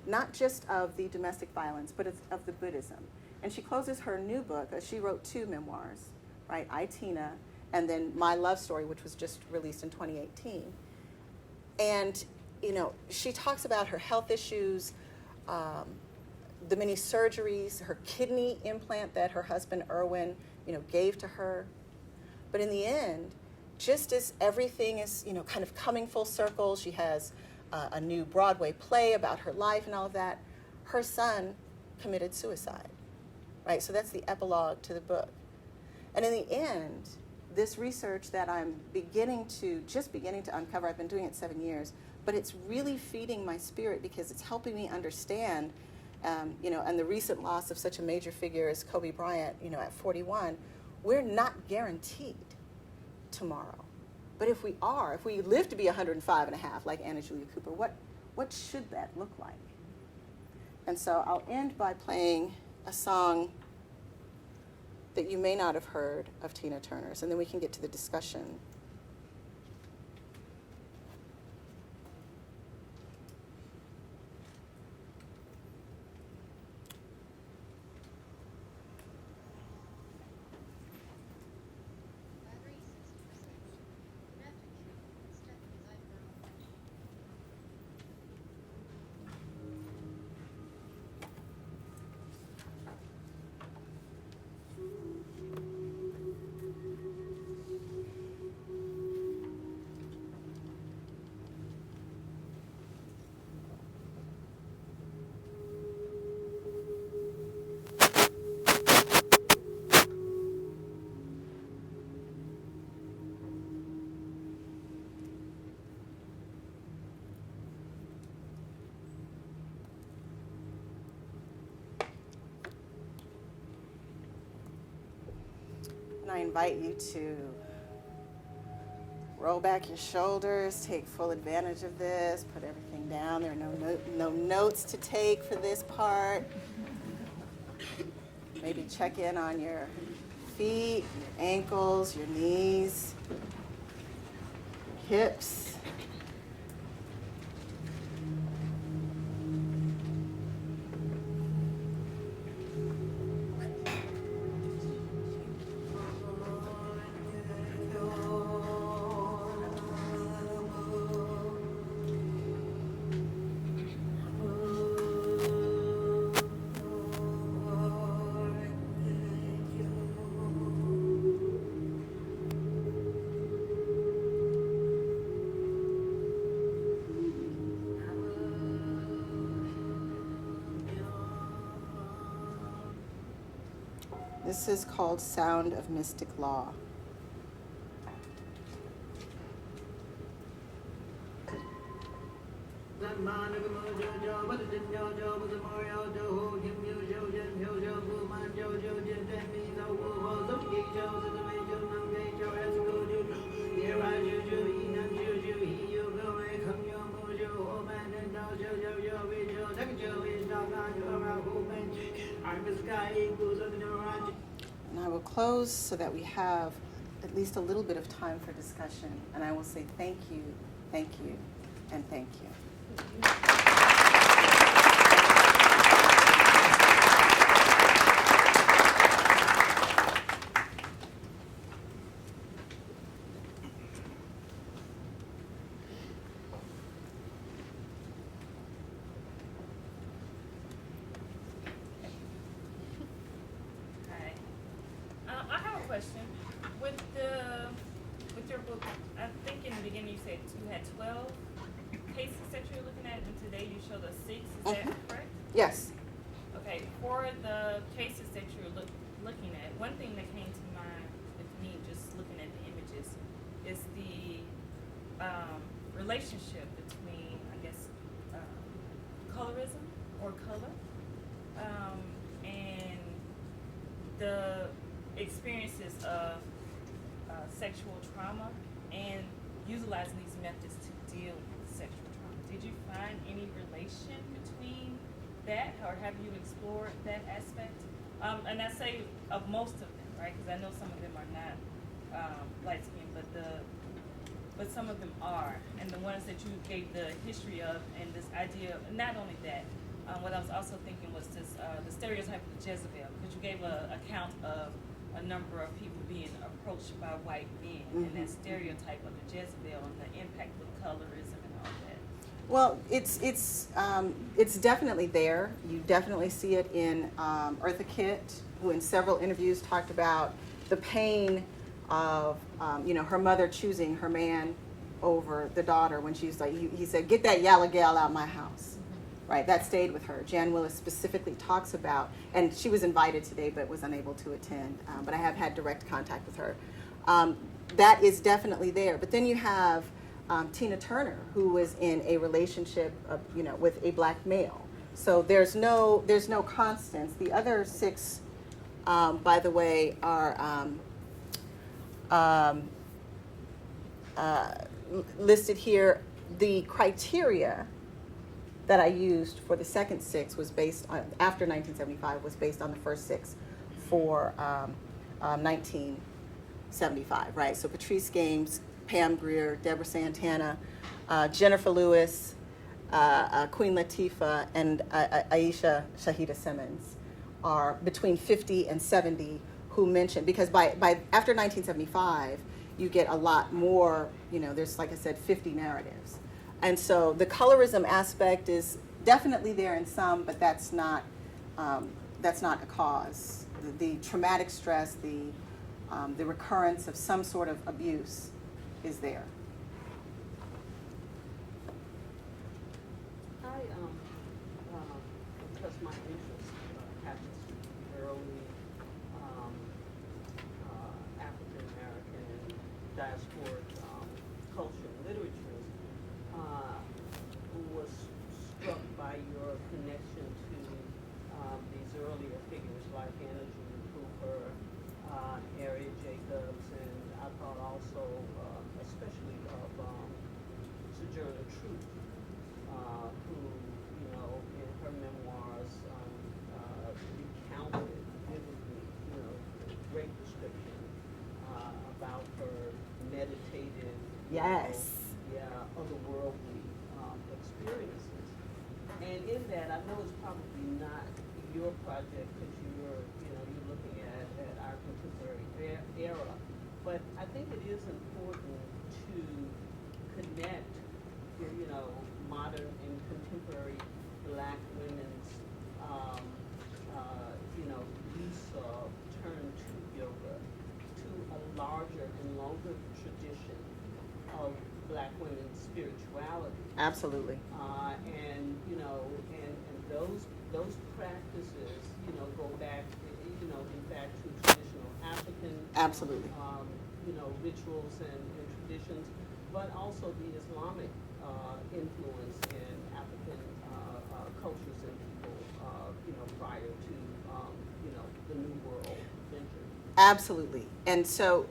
not just of the domestic violence, but of the Buddhism. And she closes her new book. She wrote 2 memoirs. right? I, Tina, and then My Love Story, which was just released in 2018. And, you know, she talks about her health issues, the many surgeries, her kidney implant that her husband, Irwin, you know, gave to her. But in the end, just as everything is, you know, kind of coming full circle, she has a new Broadway play about her life and all of that, her son committed suicide, right? So that's the epilogue to the book. And in the end, this research that I'm just beginning to uncover, I've been doing it 7 years, but it's really feeding my spirit because it's helping me understand, you know, and the recent loss of such a major figure as Kobe Bryant, you know, at 41, we're not guaranteed tomorrow. But if we live to be 105 and a half, like Anna Julia Cooper, what should that look like? And so I'll end by playing a song that you may not have heard of Tina Turner's, and then we can get to the discussion. And I invite you to roll back your shoulders, take full advantage of this, put everything down. There are no notes to take for this part. Maybe check in on your feet, your ankles, your knees, your hips. This is called Sound of Mystic Law. And I will close so that we have at least a little bit of time for discussion. And I will say thank you, and thank you. I have a question. With your book, I think in the beginning you said you had 12 cases that you're looking at, and today you showed us 6. Is that correct? Yes. Okay. For the cases that you're looking at, one thing that came to mind with me just looking at the images is the relationship between, I guess, colorism or color, and the experiences of sexual trauma and utilizing these methods to deal with sexual trauma. Did you find any relation between that, or have you explored that aspect? And I say of most of them, right? Because I know some of them are not light skinned, but some of them are. And the ones that you gave the history of and this idea, not only that, what I was also thinking was this the stereotype of Jezebel, because you gave an account of a number of people being approached by white men and that stereotype of the Jezebel and the impact with colorism and all that. Well, it's definitely there. You definitely see it in Eartha Kitt, who in several interviews talked about the pain of her mother choosing her man over the daughter when she's like, he said, "Get that yellow gal out of my house." Right, that stayed with her. Jan Willis specifically talks about, and she was invited today but was unable to attend, but I have had direct contact with her. That is definitely there. But then you have Tina Turner, who was in a relationship with a black male. So there's no constants. The other 6, by the way, are listed here. The criteria that I used for the second 6 was based on, after 1975, was based on the first 6 for 1975, right? So Patrice Games, Pam Grier, Deborah Santana, Jennifer Lewis, Queen Latifah, and Aisha Shahida Simmons are between 50 and 70 who mention, because by after 1975, you get a lot more, there's, like I said, 50 narratives. And so the colorism aspect is definitely there in some, but that's not a cause. The traumatic stress, the recurrence of some sort of abuse is there. Because my interest happens to be early African American and diasporic culture and literature. Was struck by your connection to these earlier figures like Anna June Cooper, Harriet Jacobs, and I thought also especially of Sojourner Truth, who, in her memoirs recounted vividly, great description about her meditative, Yes. otherworldly experiences. And in that, I know it's probably not your project because you're looking at our contemporary era, but I think it is important to connect, modern and contemporary Black women's, use of turn to yoga to a larger and longer tradition of Black women's spirituality. Absolutely. And those practices, go back, in fact, to traditional African, Absolutely. Rituals and traditions, but also the Islamic influence in African cultures and people, prior to, the New World venture. Absolutely. And so,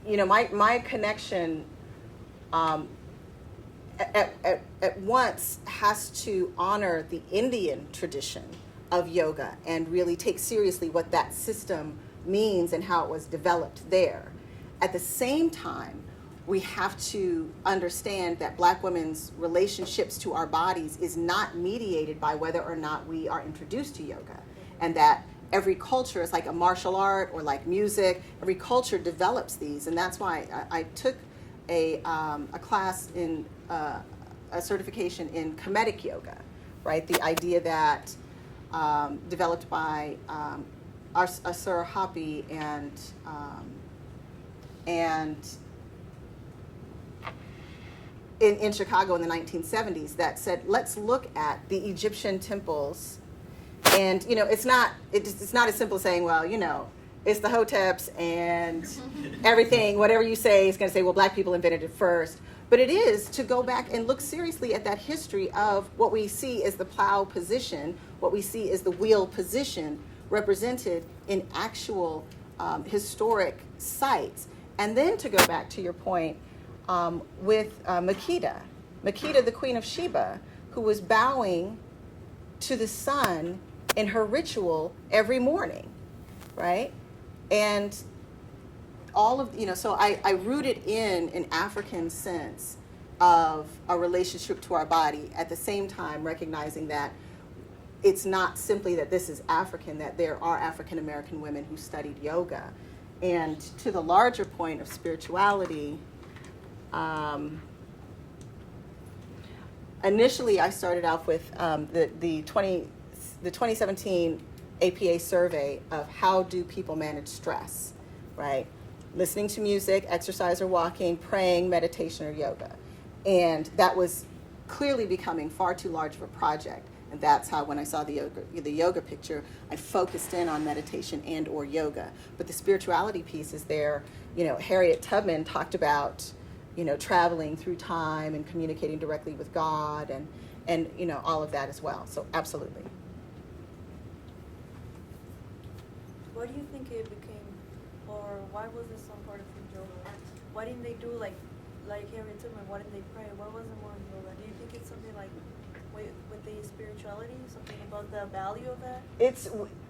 my connection at once has to honor the Indian tradition of yoga and really take seriously what that system means and how it was developed there. At the same time, we have to understand that Black women's relationships to our bodies is not mediated by whether or not we are introduced to yoga, and that every culture is like a martial art or like music. Every culture develops these, and that's why I took a class in a certification in Kemetic yoga, right? The idea that developed by Asur Hapi and in Chicago in the 1970s, that said, let's look at the Egyptian temples. And, it's not as simple as saying, well, it's the Hoteps and everything, whatever you say is going to say, well, Black people invented it first. But it is to go back and look seriously at that history of what we see as the plow position, what we see as the wheel position represented in actual historic sites. And then to go back to your point with Makeda, the Queen of Sheba, who was bowing to the sun in her ritual every morning, right? And all of, so I rooted in an African sense of a relationship to our body, at the same time recognizing that it's not simply that this is African, that there are African American women who studied yoga. And to the larger point of spirituality, initially I started off with the 2017 APA survey of how do people manage stress, right? Listening to music, exercise or walking, praying, meditation or yoga. And that was clearly becoming far too large of a project. And that's how, when I saw the yoga picture, I focused in on meditation and or yoga. But the spirituality piece is there. You know, Harriet Tubman talked about, you know, traveling through time and communicating directly with God and you know, all of that as well. So absolutely. What do you think it became, or why was it so important for yoga? Why didn't they do like Harriet Tubman? Why didn't they pray? Why wasn't more yoga? Do you think it's something like with the spirituality, something about the value of that?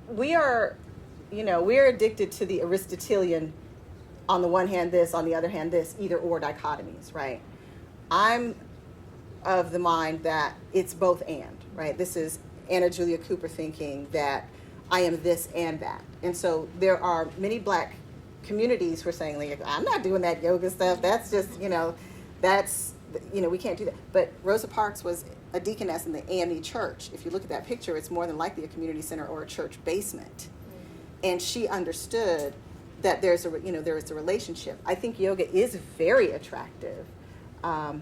We are addicted to the Aristotelian, on the one hand this, on the other hand this, either or dichotomies, right? I'm of the mind that it's both and, right? This is Anna Julia Cooper thinking that I am this and that. And so there are many Black communities who are saying, like, I'm not doing that yoga stuff. That's just, we can't do that. But Rosa Parks was a deaconess in the AME church. If you look at that picture, it's more than likely a community center or a church basement. And she understood that there is a relationship. I think yoga is very attractive, and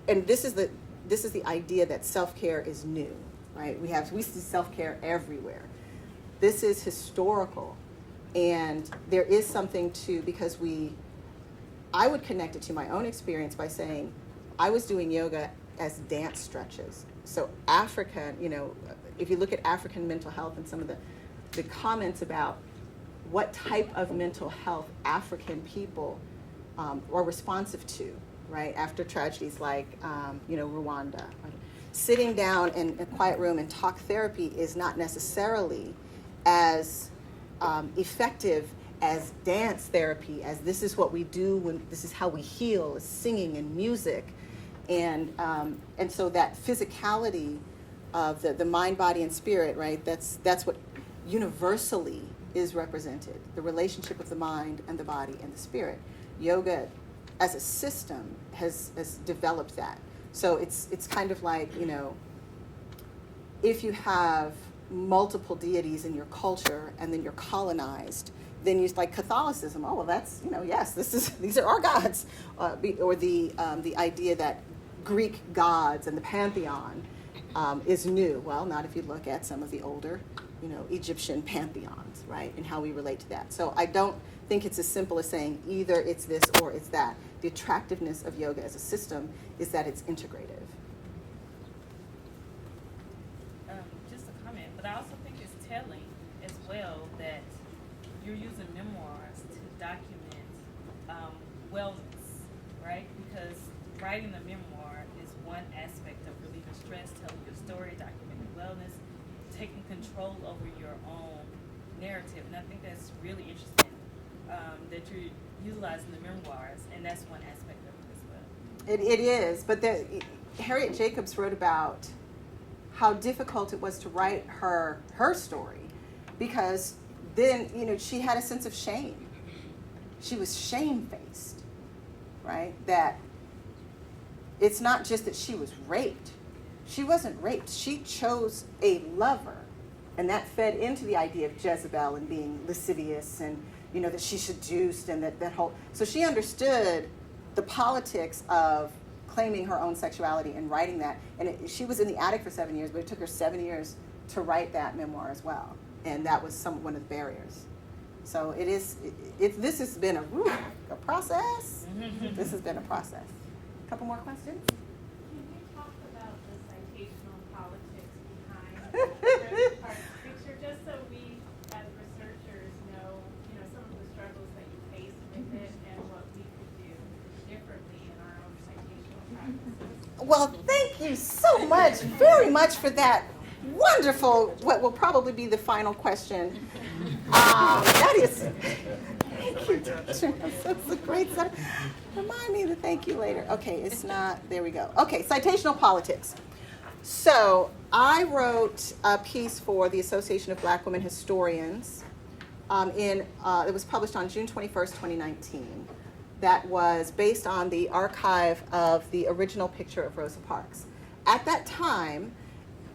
this is the idea that self-care is new, right? We see self-care everywhere. This is historical, and there is something because I would connect it to my own experience by saying I was doing yoga as dance stretches. So Africa, if you look at African mental health and some of the comments about what type of mental health African people are responsive to, right? After tragedies like, Rwanda. Sitting down in a quiet room and talk therapy is not necessarily as effective as dance therapy, as this is what we do when this is how we heal, is singing and music. And so that physicality of the mind, body, and spirit, right? That's what universally is represented, the relationship of the mind and the body and the spirit. Yoga as a system has developed that. So it's kind of like, if you have multiple deities in your culture and then you're colonized, then you like Catholicism. Oh, well, that's, yes, these are our gods. Or the idea that Greek gods and the pantheon is new. Well, not if you look at some of the older, Egyptian pantheons, right, and how we relate to that. So I don't think it's as simple as saying either it's this or it's that. The attractiveness of yoga as a system is that it's integrative. Just a comment, but I also think it's telling as well that you're using memoirs to document wellness, right? Because writing a memoir is one aspect of relieving stress, telling your story, documenting wellness, taking control over your own narrative. And I think that's really interesting that you're utilizing the memoirs, and that's one aspect of it as well. It is, but Harriet Jacobs wrote about how difficult it was to write her story, because then, she had a sense of shame. She was shame-faced, right? That it's not just that she was raped. She wasn't raped. She chose a lover, and that fed into the idea of Jezebel and being lascivious and, that she seduced and that whole... So she understood the politics of claiming her own sexuality and writing that. And she was in the attic for 7 years, but it took her 7 years to write that memoir as well. And that was one of the barriers. So this has been a process. This has been a process. A couple more questions? Can you talk about the citational politics behind Rosa Parks' picture, just so we, as researchers, know, some of the struggles that you faced with it and what we could do differently in our own citational practices? Well, thank you so much, very much for that wonderful, what will probably be the final question. That is, thank you, Doctor. That's a great set. Remind me to thank you later. Okay, it's not, there we go. Okay, citational politics. So I wrote a piece for the Association of Black Women Historians. It was published on June 21st, 2019. That was based on the archive of the original picture of Rosa Parks. At that time,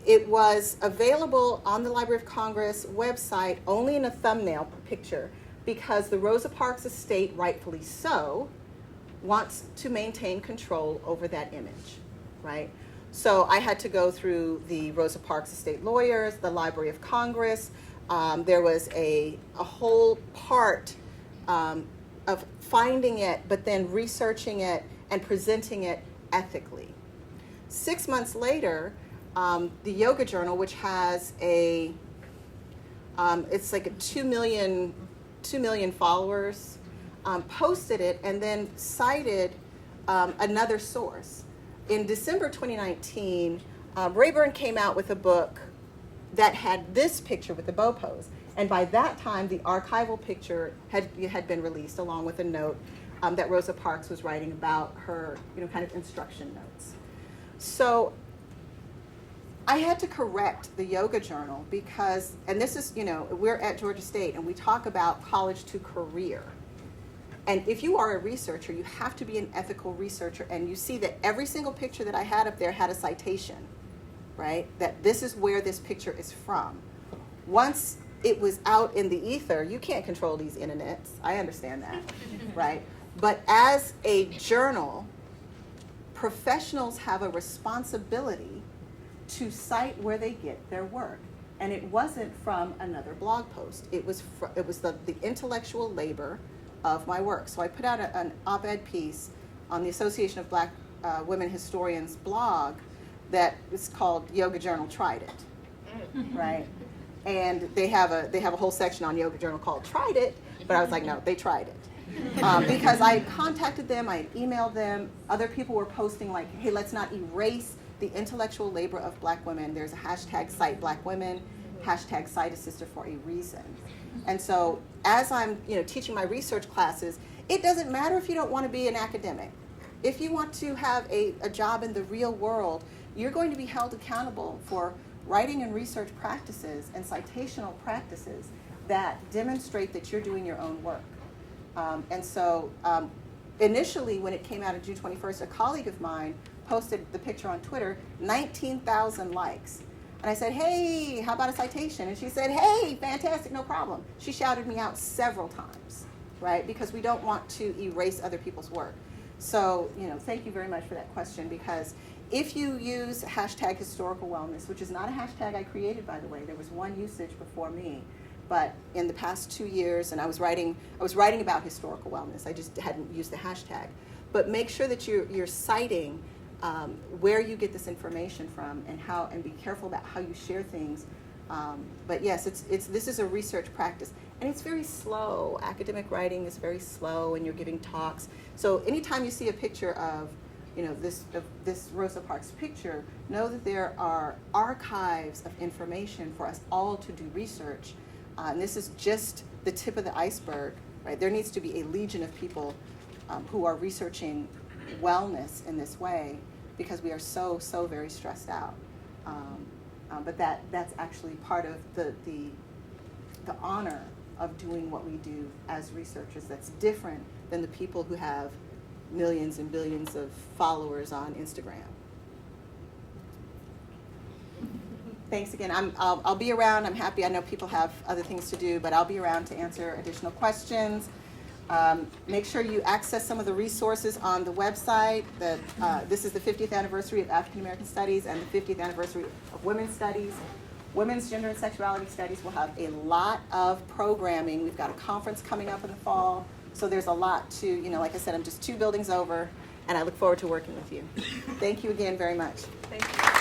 it was available on the Library of Congress website only in a thumbnail picture because the Rosa Parks estate, rightfully so, wants to maintain control over that image, right? So I had to go through the Rosa Parks estate lawyers, the Library of Congress. There was a whole part of finding it, but then researching it and presenting it ethically. 6 months later, the Yoga Journal, which has it's like a 2 million followers, posted it and then cited another source. In December 2019, Rayburn came out with a book that had this picture with the bow pose. And by that time, the archival picture had been released along with a note that Rosa Parks was writing about her, kind of instruction notes. So I had to correct the Yoga Journal because, and this is, we're at Georgia State and we talk about college to career. And if you are a researcher, you have to be an ethical researcher. And you see that every single picture that I had up there had a citation, right? That this is where this picture is from. Once it was out in the ether, you can't control these internets. I understand that, right? But as a journal, professionals have a responsibility to cite where they get their work. And it wasn't from another blog post. It was the intellectual labor of my work. So I put out an op-ed piece on the Association of Black Women Historians blog that is called Yoga Journal Tried It, right? And they have a whole section on Yoga Journal called Tried It, but I was like, no, they tried it. Because I contacted them, I emailed them, other people were posting like, hey, let's not erase the intellectual labor of Black women. There's a hashtag Cite Black Women, hashtag Cite a Sister for a reason. And so as I'm teaching my research classes, it doesn't matter if you don't want to be an academic. If you want to have a job in the real world, you're going to be held accountable for writing and research practices and citational practices that demonstrate that you're doing your own work. And so initially when it came out on June 21st, a colleague of mine posted the picture on Twitter, 19,000 likes. And I said, hey, how about a citation? And she said, hey, fantastic, no problem. She shouted me out several times, right? Because we don't want to erase other people's work. So, thank you very much for that question, because if you use hashtag historical wellness, which is not a hashtag I created, by the way, there was one usage before me, but in the past 2 years, and I was writing about historical wellness, I just hadn't used the hashtag. But make sure that you're citing where you get this information from and be careful about how you share things. But yes, this is a research practice, and it's very slow. Academic writing is very slow, and you're giving talks. So anytime you see a picture of this Rosa Parks picture, know that there are archives of information for us all to do research. And this is just the tip of the iceberg, right? There needs to be a legion of people who are researching wellness in this way, because we are so very stressed out. But that's actually part of the honor of doing what we do as researchers. That's different than the people who have millions and billions of followers on Instagram. Thanks again. I'll be around. I'm happy. I know people have other things to do, but I'll be around to answer additional questions. Make sure you access some of the resources on the website. This is the 50th anniversary of African American Studies and the 50th anniversary of Women's Studies. Women's Gender and Sexuality Studies will have a lot of programming. We've got a conference coming up in the fall, so there's a lot to, like I said, I'm just 2 buildings over, and I look forward to working with you. Thank you again very much. Thank you.